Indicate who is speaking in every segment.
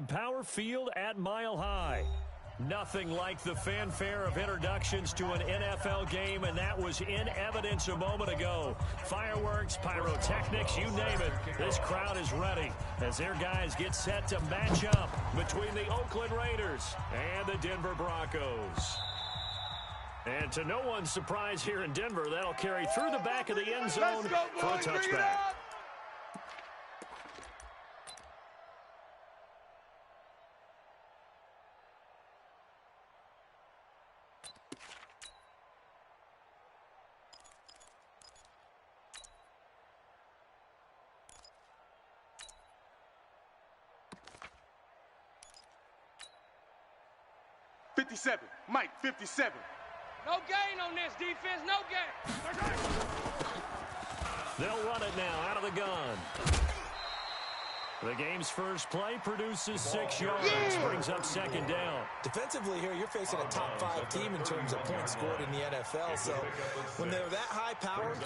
Speaker 1: Power Field at Mile High. Nothing like the fanfare of introductions to an NFL game, and that was in evidence a moment ago. Fireworks, pyrotechnics, you name it. This crowd is ready as their guys get set to match up between the Oakland Raiders and the Denver Broncos. And to no one's surprise here in Denver, that'll carry through the back of the end zone for a touchback.
Speaker 2: 57. Mike, 57.
Speaker 3: No gain on this defense, no gain.
Speaker 1: They'll run it now out of the gun. The game's first play produces 6 yards, brings up second down.
Speaker 4: Defensively here, you're facing a top 5 team in terms of points scored in the NFL. So when they're that high powered,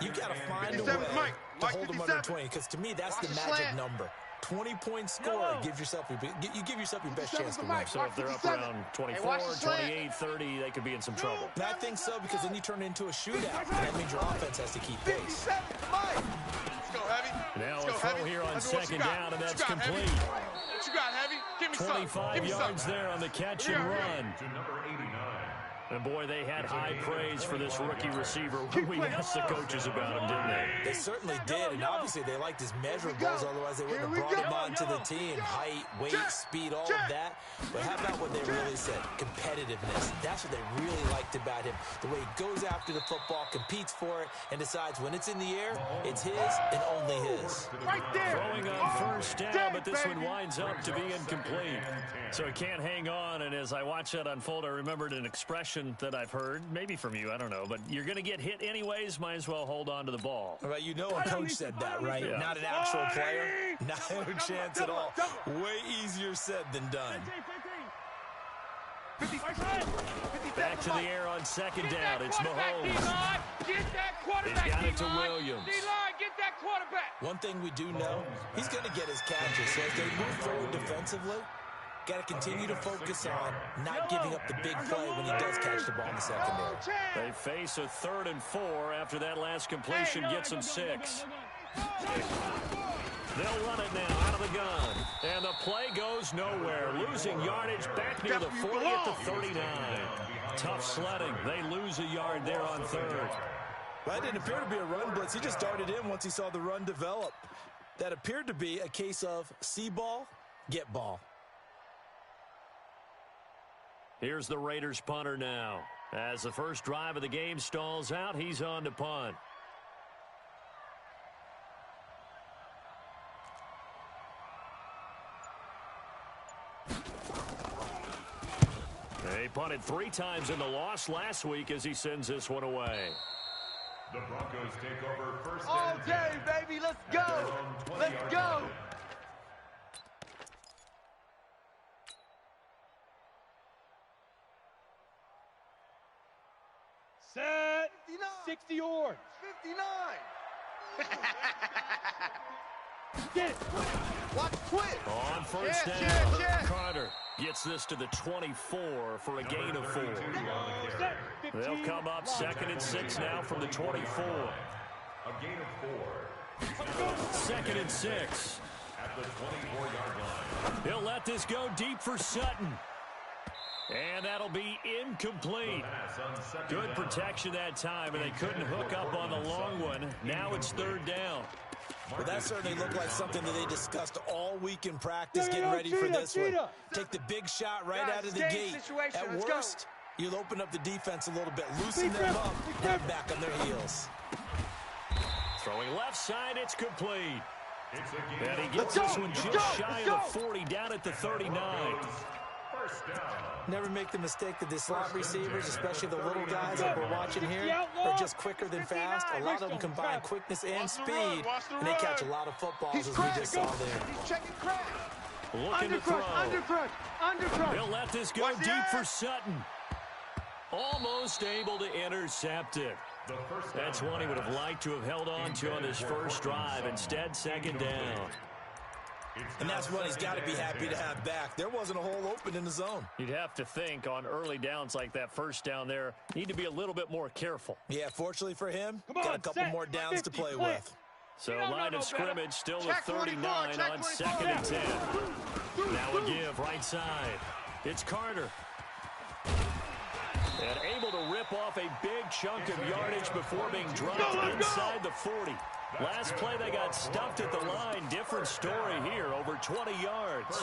Speaker 4: you got to find a way to hold them under 20. Because to me, that's the magic number. 20-point score, you give yourself your best chance to win.
Speaker 1: So if they're up around 24, 28, 30, they could be in some trouble.
Speaker 4: And I think so, because then you turn it into a shootout. And that means your offense has to keep pace.
Speaker 2: Let's go, Heavy.
Speaker 1: Now a throw here on second down, and that's complete.
Speaker 2: What you got, Heavy? Give me
Speaker 1: 25 yards there on the catch and run. And, boy, they had high praise for this rookie receiver when we asked the coaches about him, didn't they?
Speaker 4: They certainly did, and obviously they liked his measurables, otherwise they wouldn't have brought him onto the team. Height, weight, speed, all of that. But how about what they really said? Competitiveness. That's what they really liked about him. The way he goes after the football, competes for it, and decides when it's in the air, it's his and only his.
Speaker 2: Right there.
Speaker 1: Throwing on first down, but this one winds up to be incomplete. So he can't hang on, and as I watch that unfold, I remembered an expression that I've heard, maybe from you, I don't know, but you're going to get hit anyways, might as well hold on to the ball.
Speaker 4: Well, you know a coach said that, right? Yeah. Not an actual player. Not a chance at all. Way easier said than done.
Speaker 1: Back to the air on second down. It's Mahomes.
Speaker 3: Get that quarterback.
Speaker 1: He's got it to Williams.
Speaker 3: D-line, get that quarterback.
Speaker 4: One thing we do know, he's going to get his catches. So as they move forward defensively, got to continue to focus on not giving up the big play when he does catch the ball in the secondary.
Speaker 1: They face a 3rd and 4 after that last completion gets them 6. They'll run it now out of the gun. And the play goes nowhere. Losing yardage back near the 40 at the 39. Tough sledding. They lose a yard there on 3rd.
Speaker 4: That didn't appear to be a run blitz. He just darted in once he saw the run develop. That appeared to be a case of see ball, get ball.
Speaker 1: Here's the Raiders punter now. As the first drive of the game stalls out, he's on to punt. They punted 3 times in the loss last week as he sends this one away.
Speaker 5: The Broncos take over first
Speaker 2: All
Speaker 5: and
Speaker 2: day,
Speaker 5: 10.
Speaker 2: baby. Let's go. Let's go.
Speaker 3: Set. 60 yards.
Speaker 2: 59.
Speaker 3: Get it.
Speaker 2: Watch quit.
Speaker 1: On first down, Carter gets this to the 24 for a gain of 4. They'll come up 2nd and 6 now from the 24.
Speaker 5: A gain of 4.
Speaker 1: 2nd and 6.
Speaker 5: At the 24-yard line.
Speaker 1: He'll let this go deep for Sutton. And that'll be incomplete. Good protection that time, and they couldn't hook up on the long one. Now it's 3rd down.
Speaker 4: Well, that certainly looked like something that they discussed all week in practice, getting ready for this one. Take the big shot right out of the gate. At worst, you'll open up the defense a little bit, loosen them up, get back on their heels.
Speaker 1: Throwing left side, it's complete. And he gets this one just shy of the 40, down at the 39.
Speaker 4: Never make the mistake that the slot receivers, especially the little guys like we're watching here, are just quicker than fast. A lot of them combine quickness and speed, and they catch a lot of footballs as we just saw there.
Speaker 2: He's checking crack.
Speaker 1: Looking to throw.
Speaker 2: Undercrush.
Speaker 1: He'll let this go deep for Sutton. Almost able to intercept it. That's one he would have liked to have held on to on his first drive. Instead, 2nd down.
Speaker 4: And that's one he's got to be happy to have back. There wasn't a hole open in the zone.
Speaker 1: You'd have to think on early downs like that first down there, need to be a little bit more careful.
Speaker 4: Yeah, fortunately for him, got a couple more downs to play with.
Speaker 1: So line of scrimmage still with 39 on 2nd and 10. Now a give right side. It's Carter. And able to rip off a big chunk of yardage before being dropped inside the 40. Last play they got stuffed at the line. Different story here, over 20 yards.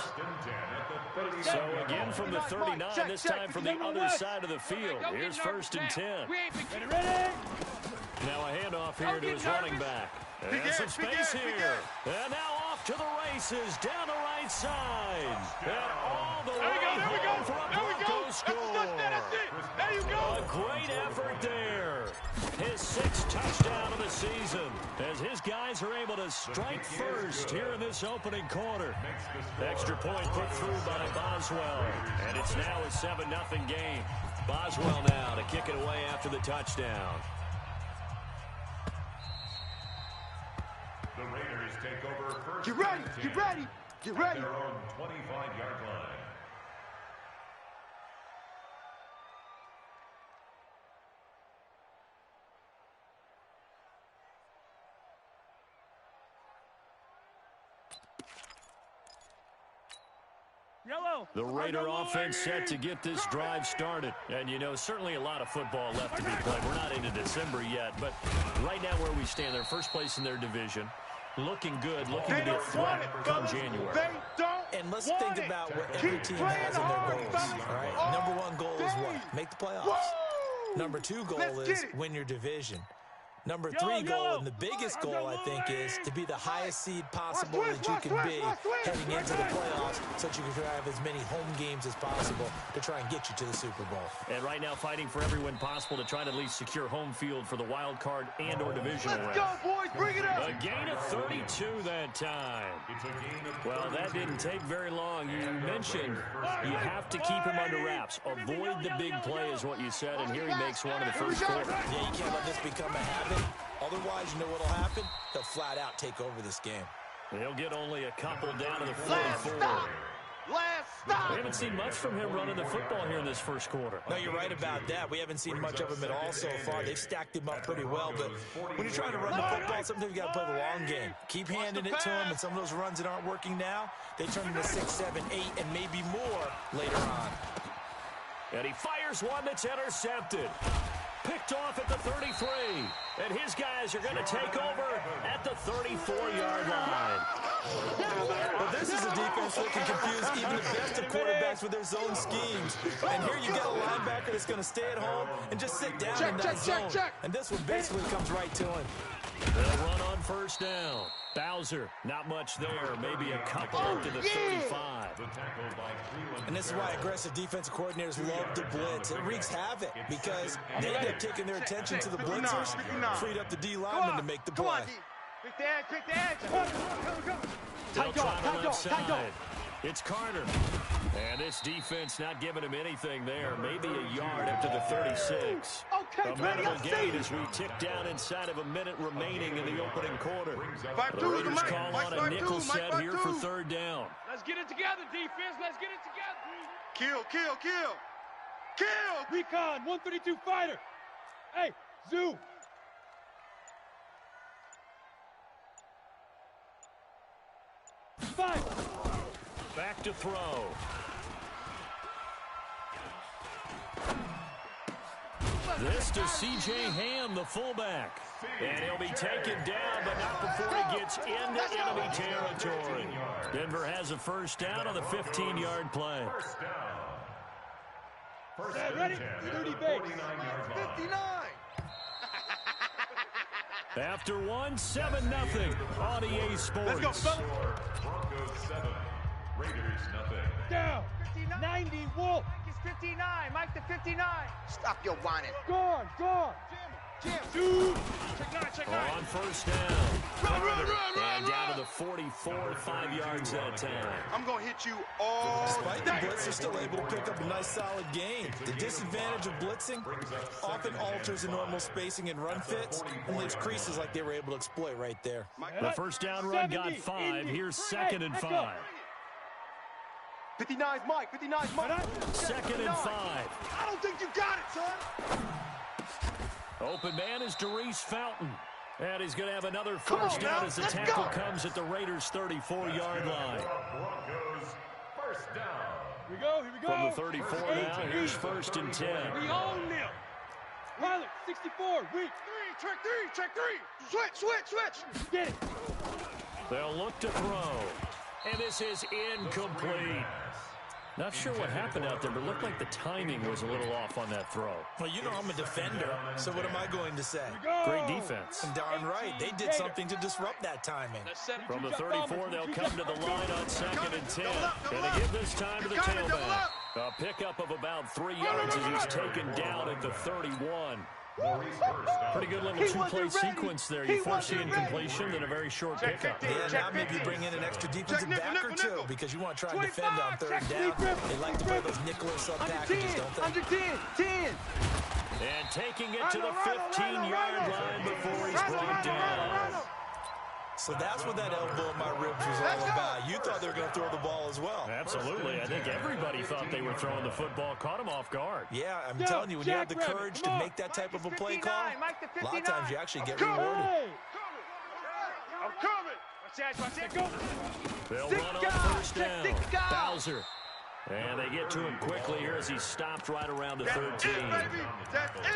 Speaker 1: So again from the 39, this time from the other side of the field. Here's 1st and 10. Now a handoff here to his running back. And some space here. And now off to the races, down the right side. And all the way home for a Broncos score.
Speaker 3: There you go.
Speaker 1: A great effort there. His 6th touchdown of the season as his guys are able to strike first here in this opening quarter. Extra point put through by Boswell. And it's now a 7-0 game. Boswell now to kick it away after the touchdown.
Speaker 5: The Raiders take over first.
Speaker 2: Get ready, get ready, get ready.
Speaker 5: Their own 25-yard line.
Speaker 1: The Raider offense set to get this drive started. And, you know, certainly a lot of football left to be played. We're not into December yet, but right now where we stand, they're first place in their division. Looking good, looking to be a threat come January.
Speaker 4: And let's think about what every team has in their goals. All right, number 1 goal is what? Make the playoffs. Number 2 goal is win your division. Number 3 goal, and the biggest goal, I think, is to be the highest seed possible that you can be heading into the playoffs so that you can have as many home games as possible to try and get you to the Super Bowl.
Speaker 1: And right now fighting for every win possible to try to at least secure home field for the wild card and or divisional round.
Speaker 2: Let's go, boys. Bring it up.
Speaker 1: A gain of 32 that time. Well, that didn't take very long. You mentioned you have to keep him under wraps. Avoid the big play is what you said, and here he makes one in the first quarter.
Speaker 4: Yeah, you can't let this become a habit. Otherwise, you know what will happen? They'll flat out take over this game.
Speaker 1: He'll get only a couple down to the 44.
Speaker 2: Last stop.
Speaker 1: We haven't seen much from him running the football here in this first quarter.
Speaker 4: No, you're right about that. We haven't seen much of him at all so far. They've stacked him up pretty well, but when you're trying to run the football, sometimes you got to play the long game. Keep handing it to him, and some of those runs that aren't working now, they turn into 6, 7, 8, and maybe more later on.
Speaker 1: And he fires one that's intercepted. Picked off at the 33. And his guys are going to take over at the 34-yard line.
Speaker 4: Well, this is a defense that can confuse even the best of quarterbacks with their zone schemes. And here you got a linebacker that's going to stay at home and just sit down in that zone. And this one basically comes right to him.
Speaker 1: They'll run on first down. Bowser, not much there. Maybe a couple up to the 35.
Speaker 4: And this is why aggressive defensive coordinators love to blitz. It wreaks havoc because they end up taking their attention to the blitzers, freed up the D lineman to make the play.
Speaker 2: Pick the edge, pick the edge.
Speaker 1: They'll try the left side. It's Carter. And this defense not giving him anything there. Maybe a yard up to the 36.
Speaker 2: Okay,
Speaker 1: a minute of gain as we tick down inside of a minute remaining in the opening quarter. The Raiders call on a nickel set here for third down.
Speaker 3: Let's get it together, defense. Let's get it together.
Speaker 2: Kill.
Speaker 3: Recon, 132 fighter. Hey, Zoo.
Speaker 1: Back to throw. This to C.J. Ham, the fullback. And he'll be taken down, but not before he gets into enemy territory. Denver has a first down on the 15-yard play.
Speaker 3: Ready? 30 base.
Speaker 2: 59.
Speaker 1: After 7-0 on EA Sports.
Speaker 2: Let's go, fellas.
Speaker 5: Broncos 7, Raiders nothing.
Speaker 3: Down. 90 Wolf.
Speaker 2: Mike is 59. Mike to 59. Stop your whining.
Speaker 3: Guard.
Speaker 1: On first down. And down to the 44, 5 yards that time.
Speaker 2: I'm going to hit you all
Speaker 4: Despite the
Speaker 2: day.
Speaker 4: blitz, they're still able to pick up a nice solid gain. The disadvantage of blitzing often alters the normal spacing and run fits and leaves creases like they were able to exploit right there.
Speaker 1: The first down run got 5. Here's 2nd and 5.
Speaker 2: 59's Mike. 59's Mike.
Speaker 1: 2nd and 5.
Speaker 2: I don't think you got it, son.
Speaker 1: Open man is Darius Fountain. And he's going to have another first down as the tackle comes at the Raiders' 34-yard line.
Speaker 5: Broncos first down.
Speaker 3: Here we go.
Speaker 1: From the 34 now, here's 1st and 10.
Speaker 3: We own them. Pilot, 64, weak.
Speaker 2: Check three. Switch.
Speaker 3: Get it.
Speaker 1: They'll look to throw. And this is incomplete. Not sure what happened out there, but it looked like the timing was a little off on that throw.
Speaker 4: Well, you know I'm a defender, so what am I going to say?
Speaker 1: Great defense.
Speaker 4: Darn right. They did something to disrupt that timing.
Speaker 1: From the 34, they'll come to the line on 2nd and 10. And they give this time to the tailback. A pickup of about 3 yards as he's taken down at the 31. Pretty good little two-play sequence there. You force the incompletion, then a very short pickup.
Speaker 4: Yeah, now maybe bring in an extra defensive back or two because you want to try and defend on 3rd down. They like to play those nickel or sub packages, don't they?
Speaker 2: Under 10.
Speaker 1: And taking it to the 15-yard line before he's brought down.
Speaker 4: So that's what that elbow in my ribs was all about. You thought they were going to throw the ball as well.
Speaker 1: Absolutely. I think everybody thought they were throwing the football. Caught him off guard.
Speaker 4: Yeah, I'm telling you, when you have the courage to make that type of a play call, a lot of times you actually get rewarded.
Speaker 2: I'm coming.
Speaker 1: They'll run on first down. Bowser. And they get to him quickly here as he stopped right around the 13.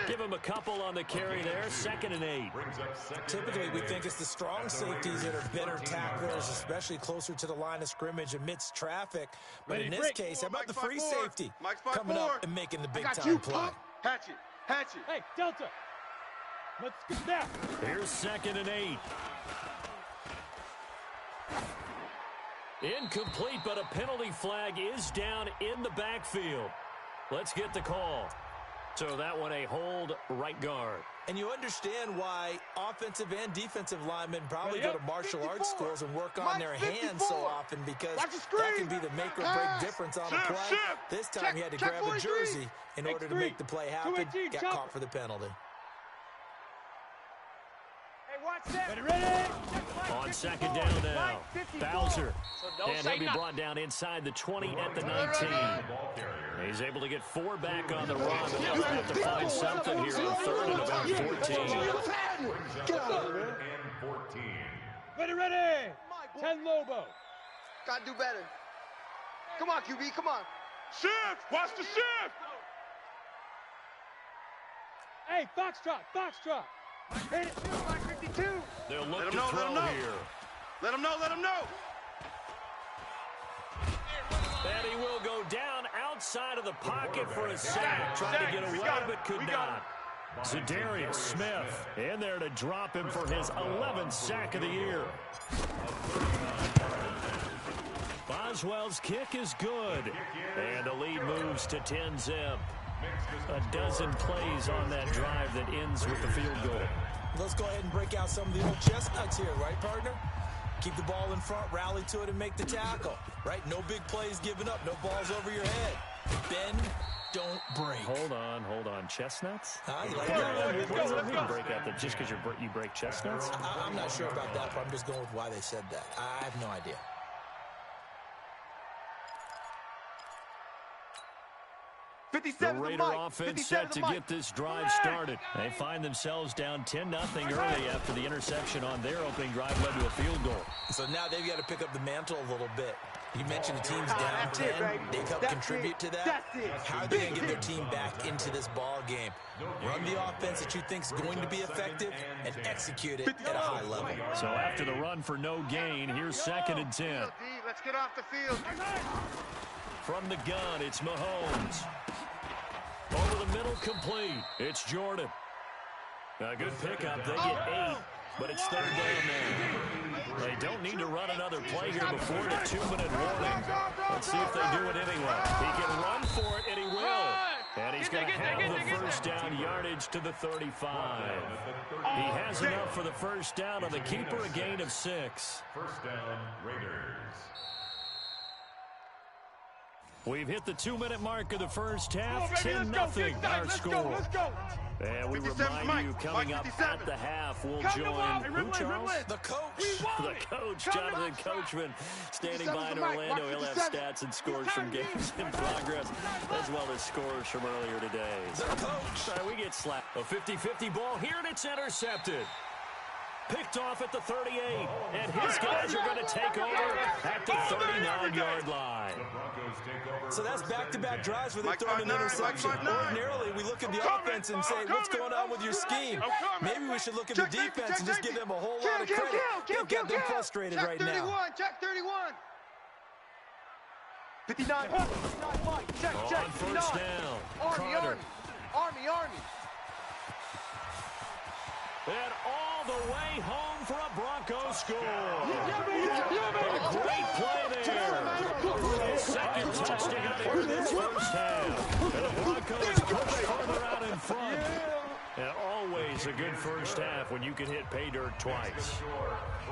Speaker 1: Give him a couple on the carry there. 2nd and 8.
Speaker 4: Typically, we think it's the strong safeties that are better tacklers, especially closer to the line of scrimmage amidst traffic. But in this case, how about the free safety coming up and making the big-time play?
Speaker 2: Hatchet.
Speaker 3: Hey, Delta. Let's get that.
Speaker 1: Here's 2nd and 8. Incomplete, but a penalty flag is down in the backfield. Let's get the call. So that one a hold right guard.
Speaker 4: And you understand why offensive and defensive linemen probably go to martial arts schools and work on their hands so often because that can be the make or break difference on a play. This time he had to grab a jersey in order to make the play happen. Got caught for the penalty.
Speaker 3: Ready?
Speaker 1: On 2nd down now, Bowser. And he'll be brought down inside the 20 at the 19. He's able to get 4 back on the run, but he'll have to find something here on 3rd and about 14.
Speaker 3: Ready. 10 Lobo.
Speaker 2: Gotta do better. Come on, QB, come on. Shift! Watch the shift!
Speaker 3: Hey, Foxtrot. Hit it. 52.
Speaker 1: They'll look to throw here.
Speaker 2: Let him know.
Speaker 1: And he will go down outside of the pocket for a sack. Trying to get away, but could not. Zadarius Smith in there to drop him for his 11th sack of the year. Boswell's kick is good. And the lead moves to 10-zip. A dozen plays on that drive that ends with the field goal.
Speaker 4: Let's go ahead and break out some of the old chestnuts here, right, partner? Keep the ball in front, rally to it, and make the tackle, right? No big plays given up, no balls over your head. Bend, don't break.
Speaker 1: Hold on. Chestnuts?
Speaker 4: You like
Speaker 1: What does that mean, break out? Just because you break chestnuts?
Speaker 4: I'm not sure about that, but I'm just going with why they said that. I have no idea.
Speaker 1: The Raider offense set to get this drive started. They find themselves down 10-0 early after the interception on their opening drive led to a field goal.
Speaker 4: So now they've got to pick up the mantle a little bit. You mentioned the team's down 10. They've helped contribute to that. How are they going to get their team back into this ball game? Run the offense that you think is going to be effective and execute it at a high level.
Speaker 1: So after the run for no gain, here's 2nd and 10.
Speaker 2: Let's get off the field.
Speaker 1: From the gun, it's Mahomes. Over the middle, complete. It's Jordan. A good pickup. They get 8, but it's 3rd down now. They don't need to run another play here before the 2-minute warning. Let's see if they do it anyway. He can run for it, and he will. And he's going to have the first down yardage to the 35. He has enough for the first down on the keeper, a gain of 6.
Speaker 5: First down, Raiders.
Speaker 1: We've hit the 2-minute mark of the first half. 10-0 our score. And we remind you, coming up at the half, we'll join who, Charles?
Speaker 4: The coach.
Speaker 1: The coach, Jonathan Coachman, standing by in Orlando. He'll have stats and scores from games in progress, as well as scores from earlier today.
Speaker 4: The coach.
Speaker 1: We get slapped. A 50-50 ball here, and it's intercepted. Picked off at the 38, and his guys are going to take over at the 39-yard line.
Speaker 4: So that's back-to-back drives where they throw an interception. Ordinarily, we look at the offense and say, what's going on with your scheme? Maybe we should look at the defense and just give them a whole lot of credit. They've got them frustrated right now.
Speaker 2: Check 31.
Speaker 3: 59. Check.
Speaker 1: On first down, Carter.
Speaker 2: Army.
Speaker 1: And all the way home for a Broncos score. A great play there. His second touchdown here in this first half. And the Broncos push further out in front. And always a good first half when you can hit pay dirt twice.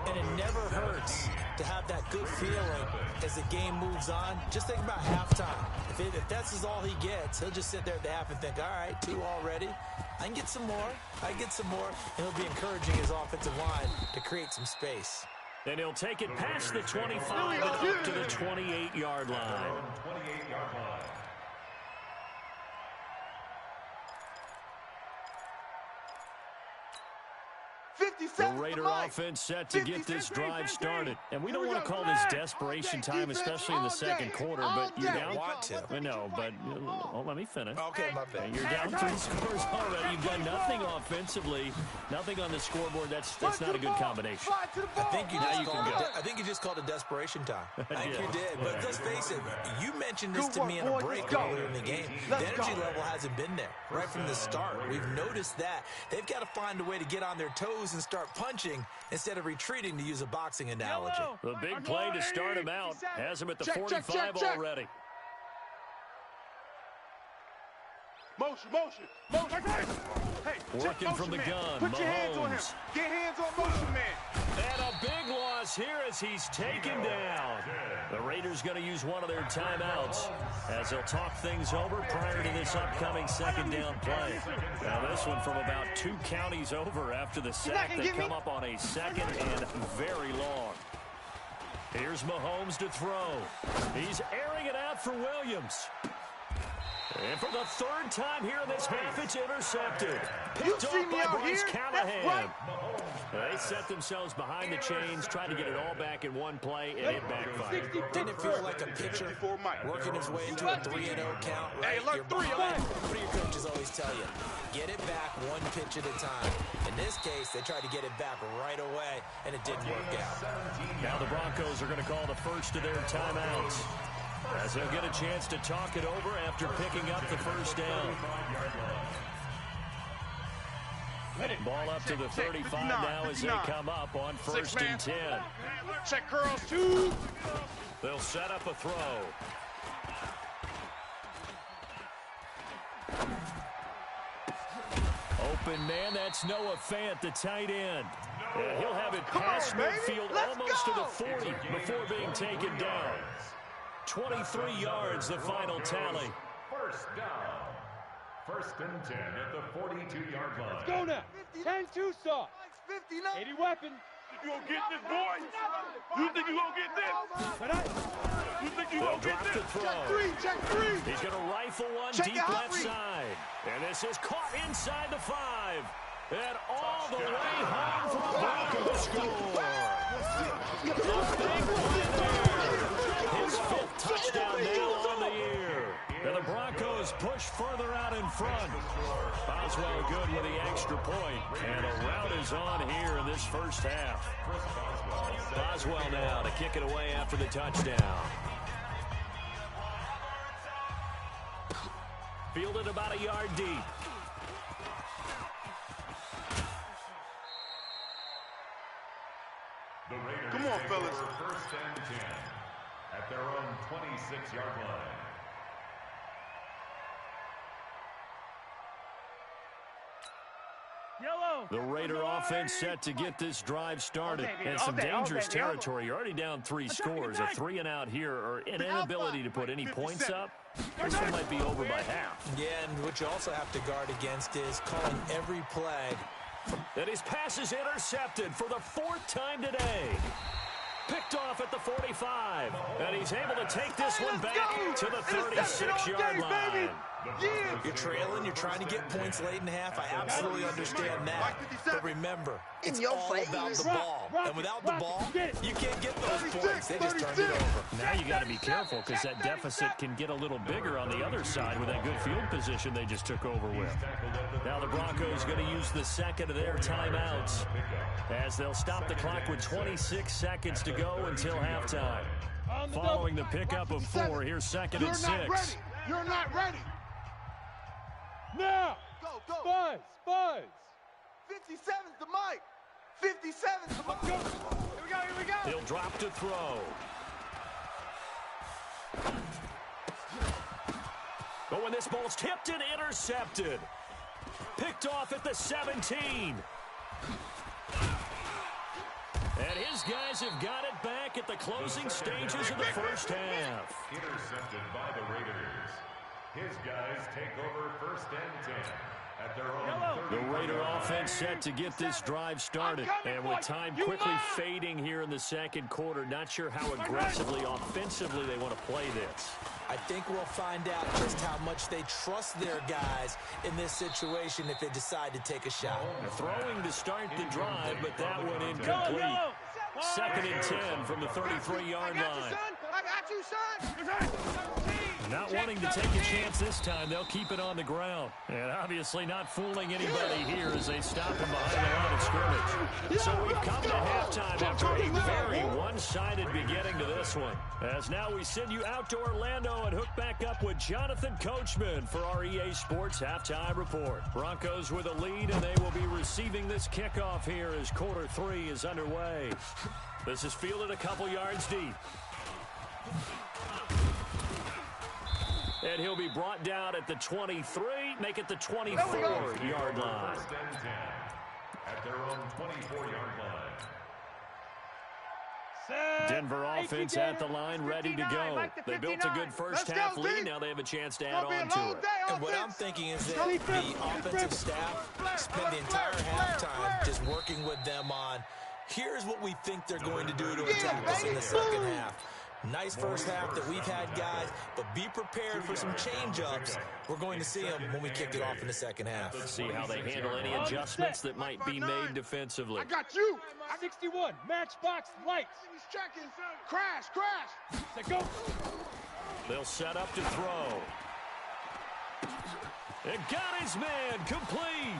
Speaker 4: And it never hurts to have that good feeling as the game moves on. Just think about halftime. If that's all he gets, he'll just sit there at the half and think, all right, 2 already. I can get some more. And he'll be encouraging his offensive line to create some space.
Speaker 1: And he'll take it past the 25 and up to the 28-yard line.
Speaker 5: 28-yard line.
Speaker 1: The Raider offense set to get this drive started. And we don't want to call this desperation time, especially in the second quarter, but you're down.
Speaker 4: Want to.
Speaker 1: I know, but let me finish.
Speaker 4: Okay, my bad.
Speaker 1: You're down 3 scores already. You've done nothing offensively, nothing on the scoreboard. That's not a good combination.
Speaker 4: I think you just called it desperation time. I think you did. But let's face it, you mentioned this to me in a break earlier in the game. The energy level hasn't been there right from the start. We've noticed that. They've got to find a way to get on their toes and start punching instead of retreating, to use a boxing analogy.
Speaker 1: The big play to start him out has him at the 45 already.
Speaker 3: Motion. Hey,
Speaker 1: working from the gun.
Speaker 3: Put your hands on him. Get hands on motion man.
Speaker 1: And a big loss here as he's taken down. The Raiders going to use one of their timeouts as they'll talk things over prior to this upcoming second down play. Now this one from about 2 counties over after the sack. They come up on a second and very long. Here's Mahomes to throw. He's airing it out for Williams. And for the 3rd time here in this half, it's intercepted. Picked off by Bryce Callahan. They set themselves behind the chains, trying to get it all back in one play, and it backfired.
Speaker 4: Didn't it feel like a pitcher working his way into a 3-0 count, right? What do your coaches always tell you? Get it back 1 pitch at a time. In this case, they tried to get it back right away, and it didn't work out.
Speaker 1: Now the Broncos are going to call the first of their timeouts, as they'll get a chance to talk it over after picking up the first down. Ball up to the 35 now as they come up on 1st and 10.
Speaker 3: Check curls 2.
Speaker 1: They'll set up a throw. Open man, that's Noah Fant, the tight end. Yeah, he'll have it past midfield almost to the 40 before being taken down. 23 yards, the final tally.
Speaker 5: First down. 1st and 10 at the 42-yard line.
Speaker 3: Let's go now. 10-2 saw. 80 weapons. You gonna get this, boy? You think you gonna get this? You think you gonna get this?
Speaker 2: Check three.
Speaker 1: He's gonna rifle one deep left side. And this is caught inside the 5. And all the way home for a Broncos score. A big play there. His 5th touchdown now on the year. And the Broncos push further out in front. Boswell good with the extra point. And a rout is on here in this first half. Boswell now to kick it away after the touchdown. Fielded about a yard deep.
Speaker 5: The Raiders
Speaker 2: Come on, fellas.
Speaker 5: 1st and 10 at their own 26-yard line.
Speaker 1: The Raider offense set to get this drive started. And some dangerous territory. You're already down 3 scores. A 3-and-out here, or an inability to put any points up. This one might be over by half.
Speaker 4: Yeah, and what you also have to guard against is calling every play.
Speaker 1: And his pass is intercepted for the 4th time today. Picked off at the 45. And he's able to take this one back to the 36-yard line.
Speaker 4: You're trailing. You're trying to get points late in the half. I absolutely understand that. But remember, it's all about the ball. And without the ball, you can't get those points. They just turned it over.
Speaker 1: Now you got to be careful because that deficit can get a little bigger on the other side with that good field position they just took over with. Now the Broncos going to use the second of their timeouts as they'll stop the clock with 26 seconds to go until halftime. Following the pickup of 4, here's 2nd and 6.
Speaker 2: You're not ready.
Speaker 3: Now! Go! Buzz!
Speaker 2: 57's the mic! 57's the mic! Here we go!
Speaker 1: He'll drop to throw. But when this ball's tipped and intercepted. Picked off at the 17. And his guys have got it back at the closing stages of the first half.
Speaker 5: Intercepted by the Raiders. His guys take over 1st and 10 at their own 30.
Speaker 1: The Raider offense set to get this drive started. And with time quickly fading here in the second quarter, not sure how aggressively, offensively they want to play this.
Speaker 4: I think we'll find out just how much they trust their guys in this situation if they decide to take a shot.
Speaker 1: Throwing to start the drive, but that one incomplete. 2nd and 10 from the 33-yard line.
Speaker 2: I got you, son!
Speaker 1: Not wanting to take a chance this time, they'll keep it on the ground. And obviously not fooling anybody here as they stop him behind the line of scrimmage. So we've come to halftime after a very one-sided beginning to this one. As now we send you out to Orlando and hook back up with Jonathan Coachman for our EA Sports Halftime Report. Broncos with a lead, and they will be receiving this kickoff here as quarter 3 is underway. This is fielded a couple yards deep. And he'll be brought down at the 23, make it the 24-yard line.
Speaker 5: 1st and 10 at their own 24-yard line.
Speaker 1: Denver offense at the line, ready to go. They built a good first half lead. Now they have a chance to add on to it.
Speaker 4: And what I'm thinking is that the offensive staff spend the entire halftime just working with them on, here's what we think they're going to do to attack us in the second half. Nice first half that we've had, guys, but be prepared for some change-ups. We're going to see them when we kick it off in the second half.
Speaker 1: See how they handle any adjustments that might be made defensively.
Speaker 2: I got you!
Speaker 3: 61, matchbox lights.
Speaker 2: He's checking. Crash!
Speaker 3: Set go.
Speaker 1: They'll set up to throw. It got his man complete.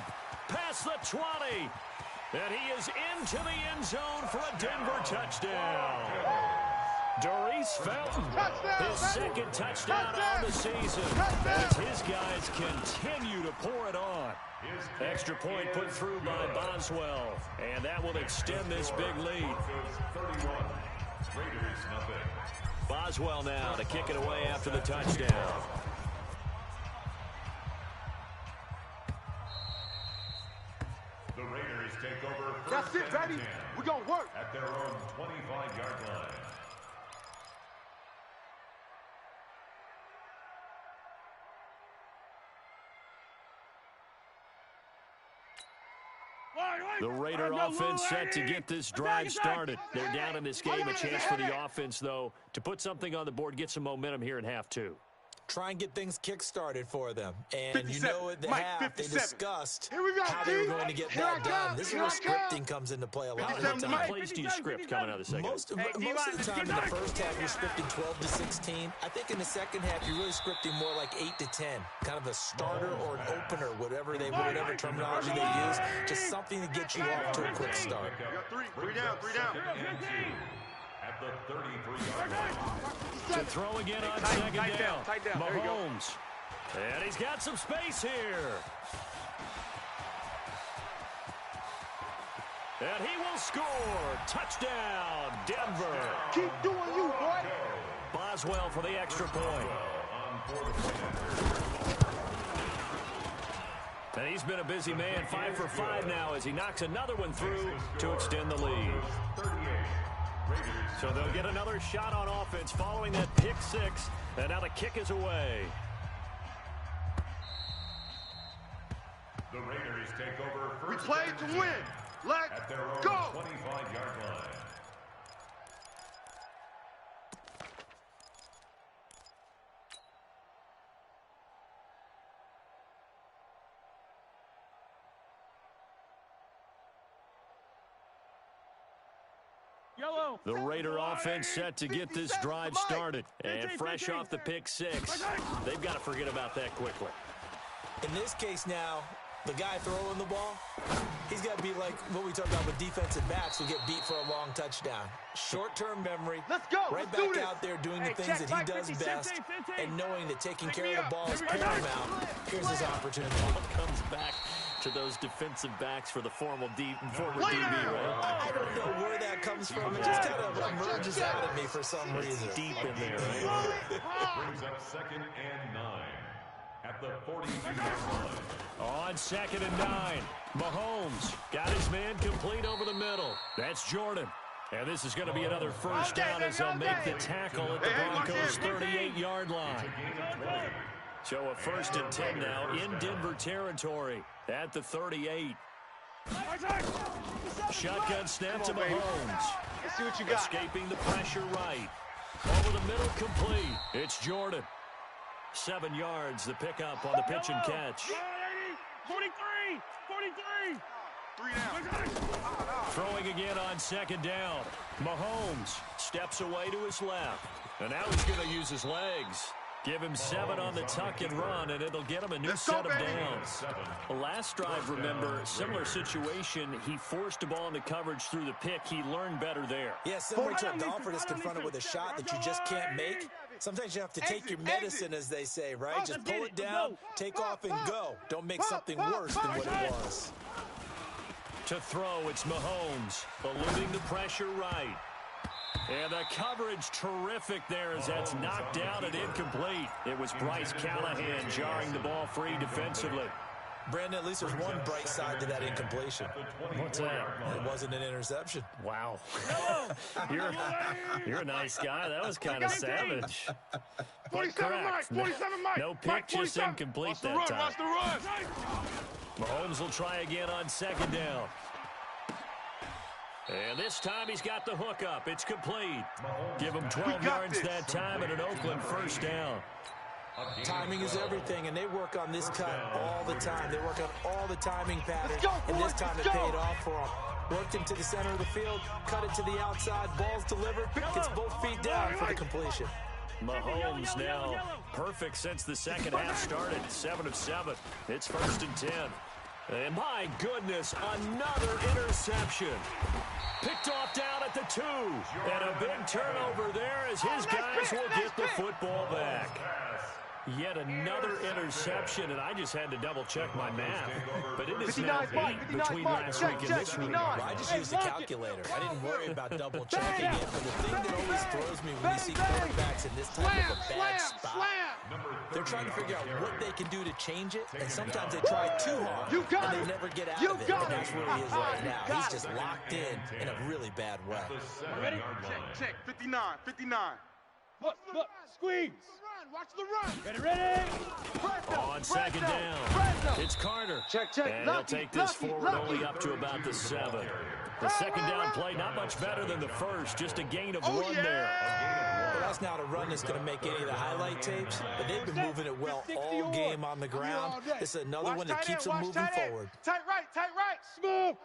Speaker 1: Past the 20. And he is into the end zone for a Denver touchdown. Doris Felton, his second touchdown on the season, as his guys continue to pour it on. Extra point put through by Boswell, and that will extend this big lead. Boswell now to kick it away after the touchdown.
Speaker 5: The Raiders take over.
Speaker 2: That's it, baby. We're going to work.
Speaker 5: At their own 25-yard line.
Speaker 1: The Raider offense set to get this drive started. They're down in this game. A chance for the offense, though, to put something on the board, get some momentum here in half 2.
Speaker 4: Try and get things kick-started for them. And you know at the half, they discussed how they were going to get that done. This is where scripting comes into play a lot of the time.
Speaker 1: How many plays do you script coming out of the second?
Speaker 4: Most of the time in the first half, you're scripting 12 to 16. I think in the second half, you're really scripting more like 8 to 10. Kind of a starter or an opener, whatever terminology they use. Just something to get you off to a quick start.
Speaker 2: Three down.
Speaker 5: At the 33-yard line.
Speaker 1: To throw again on second down. Mahomes. And he's got some space here. And he will score. Touchdown, Denver.
Speaker 2: Keep doing you, boy.
Speaker 1: Boswell for the extra point. And he's been a busy man, 5 for 5 now as he knocks another one through to extend the lead. So they'll get another shot on offense following that pick six, and now the kick is away.
Speaker 5: The Raiders take over first.
Speaker 2: We play to win. Let's
Speaker 5: at their own
Speaker 2: go.
Speaker 5: 25-yard line.
Speaker 3: Yellow.
Speaker 1: The Raider offense set to get this drive started. And fresh off the pick six, they've got to forget about that quickly.
Speaker 4: In this case now, the guy throwing the ball, he's got to be like what we talked about with defensive backs who get beat for a long touchdown. Short-term memory.
Speaker 2: Let's go.
Speaker 4: Right back out there doing the things that he does best and knowing that taking care of the ball is paramount. Here's his opportunity.
Speaker 1: Comes back to those defensive backs for the former DB, right?
Speaker 4: I don't know where that comes from. It just kind of emerges out of me for some reason.
Speaker 1: Deep in there, right?
Speaker 5: Brings up 2nd and 9 at the 42-yard line.
Speaker 1: On 2nd and 9, Mahomes got his man complete over the middle. That's Jordan. And this is going to be another first down as they'll make the tackle at the Broncos' 38-yard line. So a 1st and 10 now in Denver territory at the 38. Shotgun snap to Mahomes.
Speaker 2: Let's see what you got.
Speaker 1: Escaping the pressure right. Over the middle, complete. It's Jordan. 7 yards, the pickup on the pitch and catch.
Speaker 3: 43! 43!
Speaker 2: 3 down.
Speaker 1: Throwing again on 2nd down. Mahomes steps away to his left. And now he's going to use his legs. Give him 7 on the tuck and run, and it'll get him a new set of downs. Last drive, remember, similar situation. He forced the ball into coverage through the pick. He learned better there.
Speaker 4: Yeah, similar to a golfer that's confronted with a shot that you just can't make. Sometimes you have to take your medicine, as they say, right? Just pull it down, take off, and go. Don't make something worse than what it was.
Speaker 1: To throw, it's Mahomes, eluding the pressure right. And the coverage terrific there as that's knocked down and incomplete. It was Bryce Callahan jarring the ball free defensively.
Speaker 4: Brandon, at least there's one bright side to that incompletion.
Speaker 1: What's that?
Speaker 4: It wasn't an interception.
Speaker 1: Wow. You're a nice guy. That was kind of savage.
Speaker 3: 47 Mike! 47 Mike!
Speaker 1: No pick, just incomplete that time.
Speaker 3: Watch the run!
Speaker 1: Mahomes will try again on 2nd down. And this time he's got the hook up. It's complete. Give him 12 yards that time and an Oakland first down.
Speaker 4: Timing is everything, and they work on this cut all the time. They work on all the timing patterns, and this time it paid off for them. Worked him to the center of the field, cut it to the outside, ball's delivered, gets both feet down for the completion.
Speaker 1: Mahomes now perfect since the second half started. 7 of 7. It's 1st and 10. And my goodness, another interception. Picked off down at the 2. And a big turnover there as his guys will get the football back. Yet another interception, and I just had to double-check my math. But it is now 8 between last week and this week.
Speaker 4: Well, I just used the calculator. I didn't worry about double-checking it. But the thing that always throws me when you see quarterbacks in this type of a bad spot, they're trying to figure out what they can do to change it, and sometimes they try too hard, and they never get out of it. And that's where he is right now. He's just locked in a really bad way.
Speaker 3: Ready?
Speaker 2: Check. 59. 59.
Speaker 3: Look, squeeze!
Speaker 2: Watch the run!
Speaker 3: Ready?
Speaker 1: On 2nd down, it's Carter.
Speaker 2: Check.
Speaker 1: And he'll take this forward only up to about the 7. The 2nd down play, not much better than the first, just a gain of 1 there.
Speaker 4: Well, that's not a run that's going to make any of the highlight tapes, but they've been moving it well all game on the ground. This is another one that keeps them moving forward.
Speaker 2: Tight right. Smooth.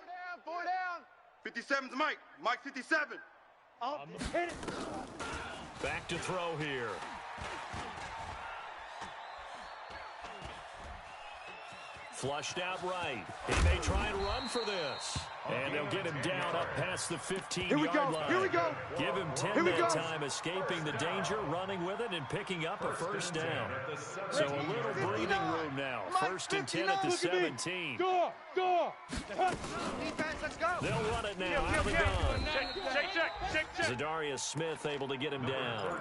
Speaker 2: 4 down. 57's Mike. Mike 57.
Speaker 3: Hit it.
Speaker 1: Back to throw here. Flushed out right. He may try and run for this. And they'll get him down up past the 15-yard line.
Speaker 2: Here we go.
Speaker 1: Give him 10 that time, escaping the danger, running with it, and picking up a first down. So a little breathing room now. 1st and 10 at the 17.
Speaker 3: Go!
Speaker 2: Defense, let's go.
Speaker 1: They'll run it now out of the gun.
Speaker 3: Check.
Speaker 1: Zadarius Smith able to get him down.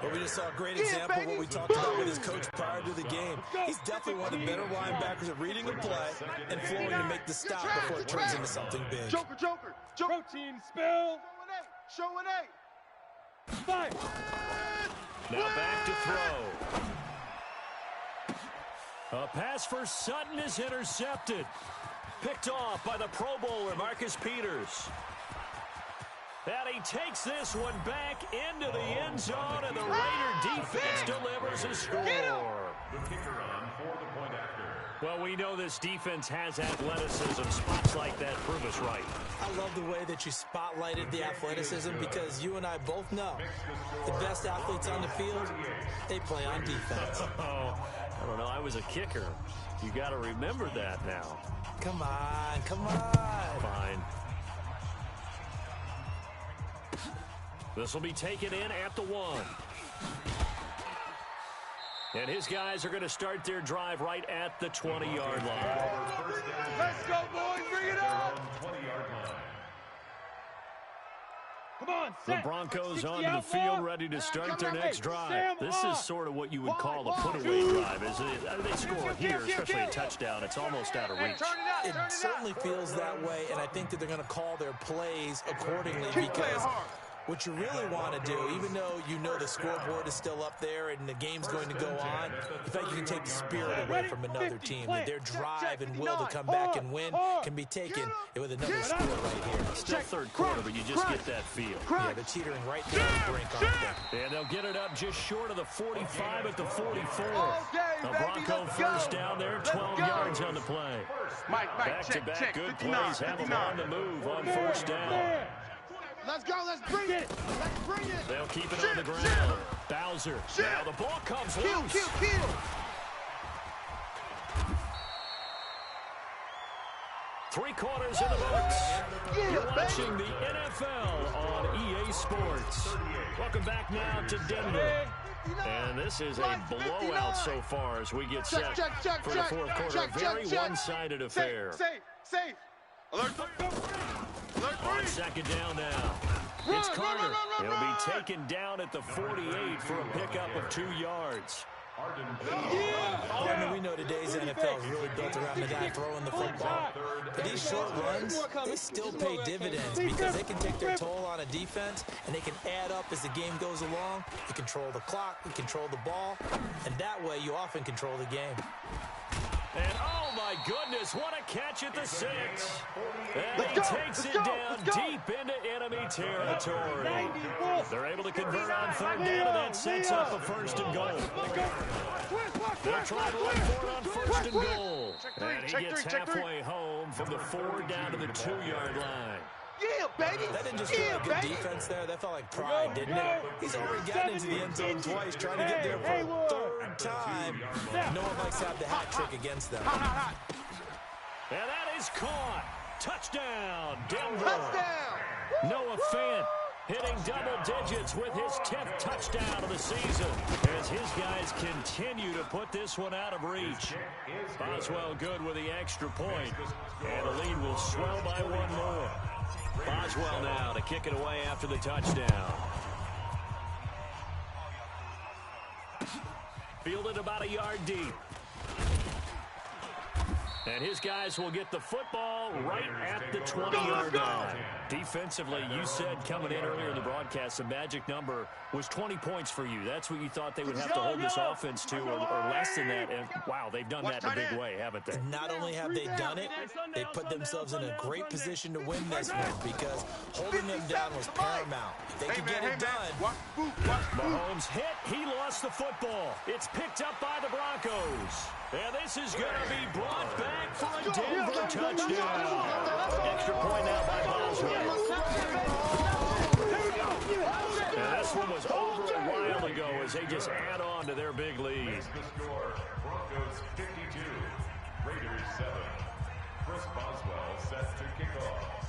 Speaker 4: Well, we just saw a great example of what we talked about with his coach prior to the game. He's definitely one of the better linebackers at reading the play and flowing to make the stop before it turns into something big.
Speaker 2: Joker.
Speaker 3: Protein spill.
Speaker 2: Showing eight.
Speaker 3: Fire.
Speaker 1: Now back to throw. A pass for Sutton is intercepted. Picked off by the Pro Bowler, Marcus Peters. And he takes this one back into the end zone, and the Raider defense delivers a score.
Speaker 5: The kicker on for the point after.
Speaker 1: Well, we know this defense has athleticism. Spots like that prove us right.
Speaker 4: I love the way that you spotlighted the athleticism because you and I both know the best athletes on the field, they play on defense.
Speaker 1: Oh, I don't know. I was a kicker. You got to remember that now.
Speaker 4: Come on.
Speaker 1: Fine. This will be taken in at the 1. And his guys are going to start their drive right at the 20-yard line.
Speaker 2: Let's go, boys. Bring it on.
Speaker 5: 20-yard line.
Speaker 3: Come on,
Speaker 1: The Broncos onto the field ready to start their next drive. This is sort of what you would call a put-away drive, isn't it? They score here, especially a touchdown. It's almost out of reach.
Speaker 4: It certainly feels that way, and I think that they're going to call their plays accordingly because what you really want to do, even though you know the scoreboard is still up there and the game's going to go on, the fact you can take the spirit away from another team, that their drive and will to come back and win can be taken with another score right here.
Speaker 1: Still third quarter, but you just get that feel.
Speaker 4: Yeah, they're teetering right there on the brink, aren't they?
Speaker 1: And they'll get it up just short of the 45 at the 44. The Bronco first down there, 12 yards on the play. Back-to-back good plays have them on the move on first down.
Speaker 2: Let's go. Let's bring it.
Speaker 1: They'll keep it on the ground. Bowser. Now the ball comes loose.
Speaker 2: Kill.
Speaker 1: Three quarters in the books. You're watching the NFL on EA Sports. Welcome back now to Denver. And this is a blowout so far as we get set for the fourth quarter. A very one-sided affair.
Speaker 2: Safe. Alert.
Speaker 1: On second down now. It's Carter. He'll be taken down at the 48 for a pickup of 2 yards.
Speaker 4: I mean, we know today's NFL is really built around the guy throwing the football. But these short runs, they still pay dividends because they can take their toll on a defense, and they can add up as the game goes along. You control the clock, you control the ball, and that way you often control the game.
Speaker 1: And oh my goodness, what a catch at the 6. And he takes it down deep into enemy territory. They're able to convert on third down, and that sets up a first and goal. They'll try to look for it on first and goal. And he gets halfway home from the 4 down to the 2-yard line.
Speaker 2: Yeah, baby.
Speaker 4: That didn't just feel like good defense there. That felt like pride, didn't it? He's already gotten into the end zone twice, trying to get there for a third time. No one likes to have the hat trick against them.
Speaker 1: And that is caught. Touchdown, Denver. Noah Fant hitting double digits with his 10th touchdown of the season as his guys continue to put this one out of reach. Boswell good with the extra point, and the lead will swell by 1 more. Boswell now to kick it away after the touchdown. Fielded about a yard deep. And his guys will get the football right at the 20-yard line. Defensively, you said coming in earlier in the broadcast, the magic number was 20 points for you. That's what you thought they would have to hold this offense to, or less than that. And wow, they've done that in a big way, haven't they?
Speaker 4: And not only have they done it, they put themselves in a great position to win this one because holding them down was paramount. If they could get it done.
Speaker 1: Mahomes hit. He lost the football. It's picked up by the Broncos. And this is going to be brought back for a Denver touchdown. Extra point now by Boswell. And this one was over a while ago as they just add on to their big lead.
Speaker 5: The score, Broncos 52, Raiders 7. Chris Boswell set to kick off.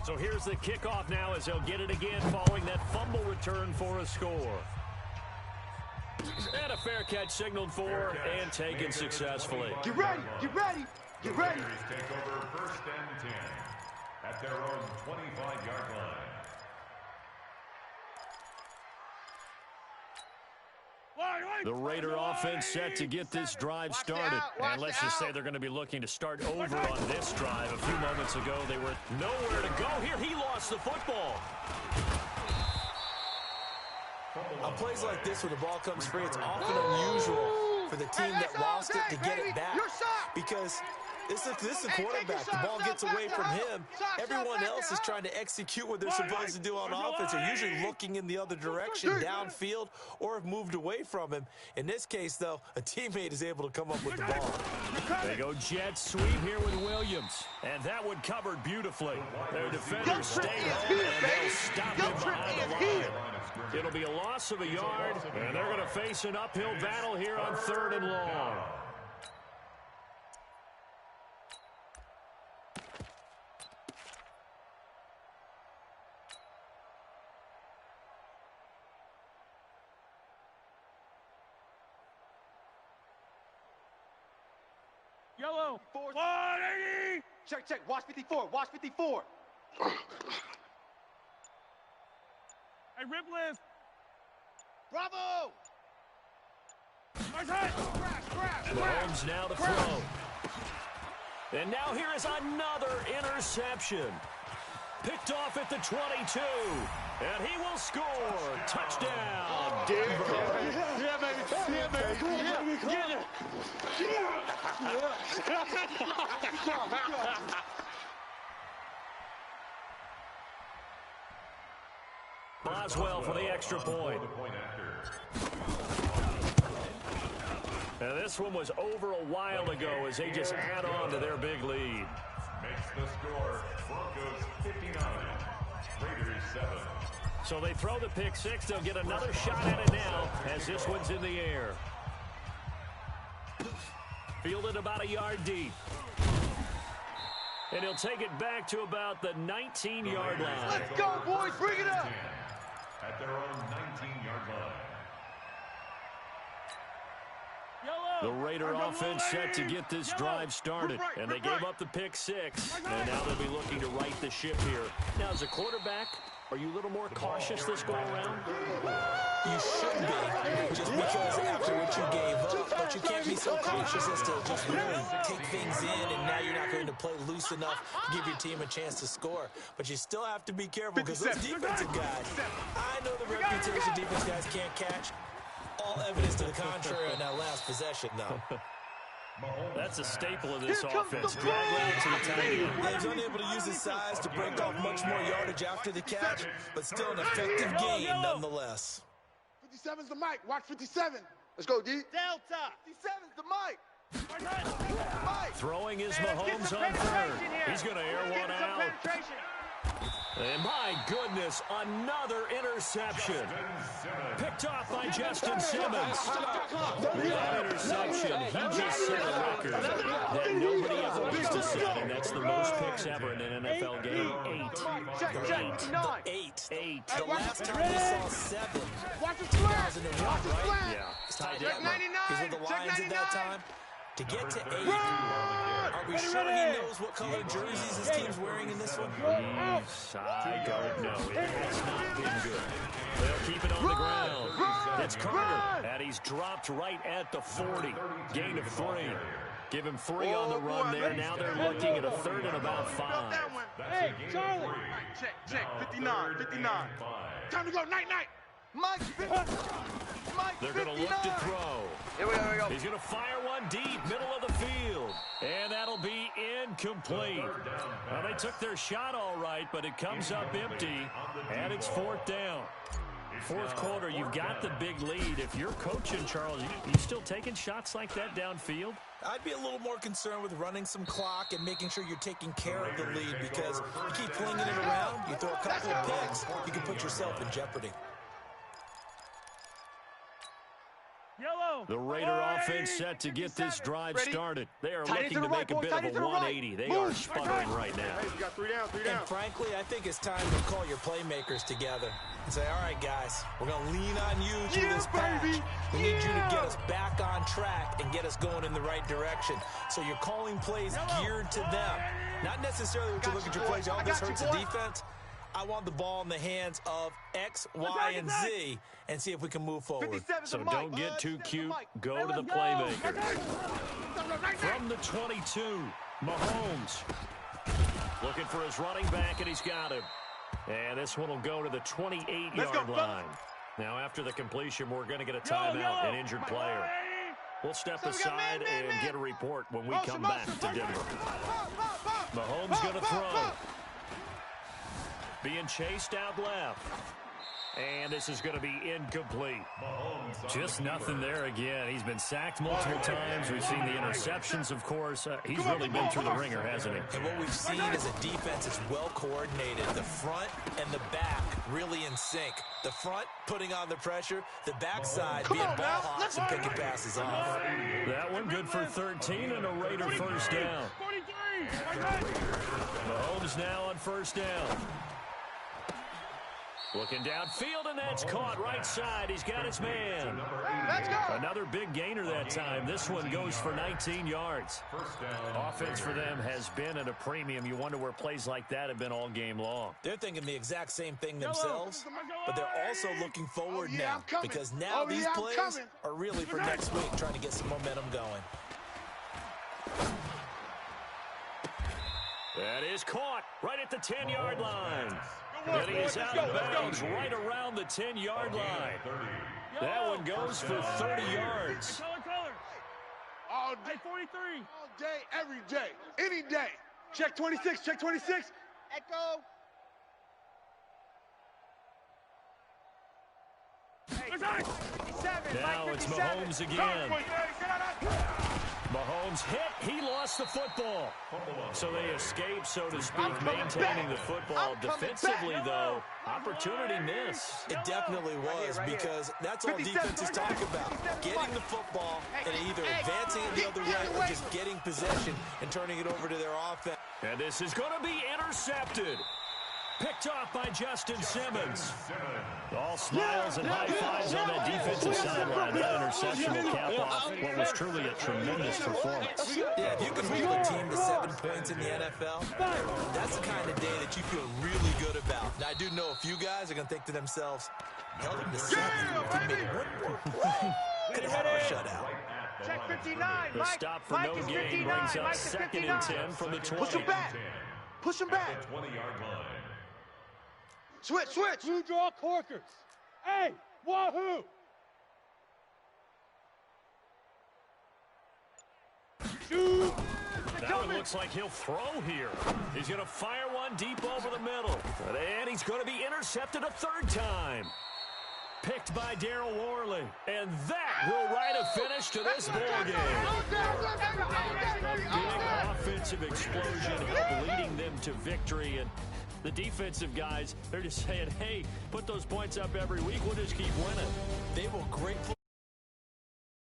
Speaker 1: So here's the kickoff now as they'll get it again following that fumble return for a score. And a fair catch signaled for and taken successfully.
Speaker 2: Get ready.
Speaker 5: Raiders take over first and 10 at their own 25-yard line.
Speaker 1: The Raider offense set to get this drive started. And let's just say they're going to be looking to start over on this drive. A few moments ago, they were nowhere to go. Here, he lost the football.
Speaker 4: On plays like this where the ball comes free, it's often unusual for the team that lost it to get it back. Because this is a quarterback. The ball gets away from him. Everyone else is trying to execute what they're supposed to do on offense. They're usually looking in the other direction, downfield, or have moved away from him. In this case, though, a teammate is able to come up with the ball.
Speaker 1: They go jet sweep here with Williams. And that one covered beautifully. Their defenders stay home, and they'll stop him behind the line. It'll be a loss of a yard, and they're going to face an uphill battle here on 3rd and long.
Speaker 3: Yellow. 180.
Speaker 2: Check. Watch 54. Watch 54.
Speaker 3: Hey, rip lift.
Speaker 2: Bravo.
Speaker 3: Nice hit.
Speaker 1: Mahomes now to throw. And now here is another interception. Picked off at the 22. And he will score. Touchdown, Denver.
Speaker 3: Yeah, baby. Yeah, baby.
Speaker 1: Boswell for the extra point. Now this one was over a while ago as they just add on to their big lead.
Speaker 5: Makes the score Broncos 59, Raiders 7.
Speaker 1: So they throw the pick six. They'll get another shot at it now as this one's in the air. Fielded about a yard deep. And he'll take it back to about the 19-yard line.
Speaker 2: Let's go, boys. Bring it up.
Speaker 5: At their own 19-yard line.
Speaker 1: The Raider offense set to get this drive started, and they gave up the pick six, and now they'll be looking to right the ship here. Now, as a quarterback, are you a little more cautious this go around?
Speaker 4: You should be, just because after what you gave up, but you can't be so cautious as to just really take things in, and now you're not going to play loose enough to give your team a chance to score. But you still have to be careful because those defensive guys, I know the reputation defense guys can't catch. All evidence to the contrary on that last possession, though.
Speaker 1: That's a staple of this offense. Drag route to the tight end.
Speaker 4: Yeah, he's unable to use his size to break off much more yardage after the catch, but still an effective gain nonetheless.
Speaker 2: 57's the mic. Watch 57. Let's go, D. Delta. 57's the mic.
Speaker 1: Throwing is Mahomes on third. He's going to air one out. And my goodness, another interception. Picked off by Justin Simmons. That interception, he just set a record that nobody ever wants to set, and that's the most picks ever in an NFL game. 8.
Speaker 4: The last time we saw 7, 2001, right?
Speaker 1: Yeah.
Speaker 4: Tied up. He's with the Lions at that time. To get to 8, are we sure he knows what color jerseys his team's wearing in this one?
Speaker 1: I don't know. It's not been good. They'll keep it on the ground. It's Carter, and he's dropped right at the 40. Gain of 3. Give him 3 on the run there. Now they're looking at a 3rd and about 5.
Speaker 3: Hey, Charlie.
Speaker 2: Check. 59. Time to go. Night. Mike,
Speaker 1: They're going to look to throw.
Speaker 2: Here we go.
Speaker 1: He's going to fire one deep, middle of the field. And that'll be incomplete. Well, they took their shot all right, but it comes up empty, and it's 4th down. 4th quarter, you've got the big lead. If you're coaching, Charles, you still taking shots like that downfield?
Speaker 4: I'd be a little more concerned with running some clock and making sure you're taking care of the lead, because you keep flinging it around, you throw a couple of picks, you can put yourself in jeopardy.
Speaker 1: The Raider offense set to get this drive started. They are looking to make a bit of a 180. They are sputtering right now.
Speaker 2: Hey, we got 3 down.
Speaker 4: And frankly, I think it's time to call your playmakers together and say, all right, guys, we're going to lean on you through this patch. We need you to get us back on track and get us going in the right direction. So you're calling plays geared to them. Not necessarily what you look at your plays, oh, this hurts the defense. I want the ball in the hands of X, Y, and Z and see if we can move forward.
Speaker 1: So don't get too cute. Go to the playmaker. From the 22, Mahomes. Looking for his running back, and he's got him. And this one will go to the 28-yard line. Now, after the completion, we're going to get a timeout, an injured player. We'll step aside and get a report when we come back to Denver. Mahomes going to throw. Being chased out left. And this is going to be incomplete. Just nothing there again. He's been sacked multiple times. We've seen the interceptions, of course. He's really been through the ringer, hasn't he?
Speaker 4: And what we've seen is a defense that's well coordinated. The front and the back really in sync. The front putting on the pressure. The backside being ball hawks and picking passes off.
Speaker 1: That one good for 13 and a Raider first down. Mahomes now on first down. Looking downfield, and that's caught right side. He's got his man.
Speaker 2: Let's go.
Speaker 1: Another big gainer that time. This one goes for 19 yards. Offense for them has been at a premium. You wonder where plays like that have been all game long.
Speaker 4: They're thinking the exact same thing themselves, but they're also looking forward now because now these plays are really for next week, trying to get some momentum going.
Speaker 1: That is caught right at the 10-yard line. And he is out of bounds right around the 10-yard line. That one goes for 30 yards.
Speaker 2: All day, 43. All day, every day, any day. Check 26, check 26. Echo.
Speaker 1: Now it's Mahomes again. Mahomes hit. He lost the football. So they escape, so to speak, maintaining the football. Defensively, though, opportunity miss.
Speaker 4: It definitely was because that's all defenses talk about. Getting the football and either advancing it the other way or just getting possession and turning it over to their offense.
Speaker 1: And this is going to be intercepted. Picked off by Justin Simmons. All smiles and high fives on that defensive sideline. That interception will cap off what was truly a tremendous performance.
Speaker 4: Yeah, if you can hold a team to 7 points in the NFL, that's the kind of day that you feel really good about. Now, I do know a few guys are going to think to themselves, held him to 7. If he made one more play, could have had a shutout.
Speaker 2: Check 59.
Speaker 1: The stop for no gain brings up 2nd and 10 from the 20.
Speaker 2: Push him back. Push him back.
Speaker 5: 20-yard line.
Speaker 2: Switch.
Speaker 3: Blue draw corkers. Hey, wahoo! Shoot!
Speaker 1: That one looks like he'll throw here. He's going to fire one deep over the middle. And he's going to be intercepted a 3rd time. Picked by Darryl Worley. And that will write a finish to this ball game. A big offensive explosion leading them to victory. And the defensive guys, they're just saying, hey, put those points up every week. We'll just keep winning.
Speaker 4: They will grateful.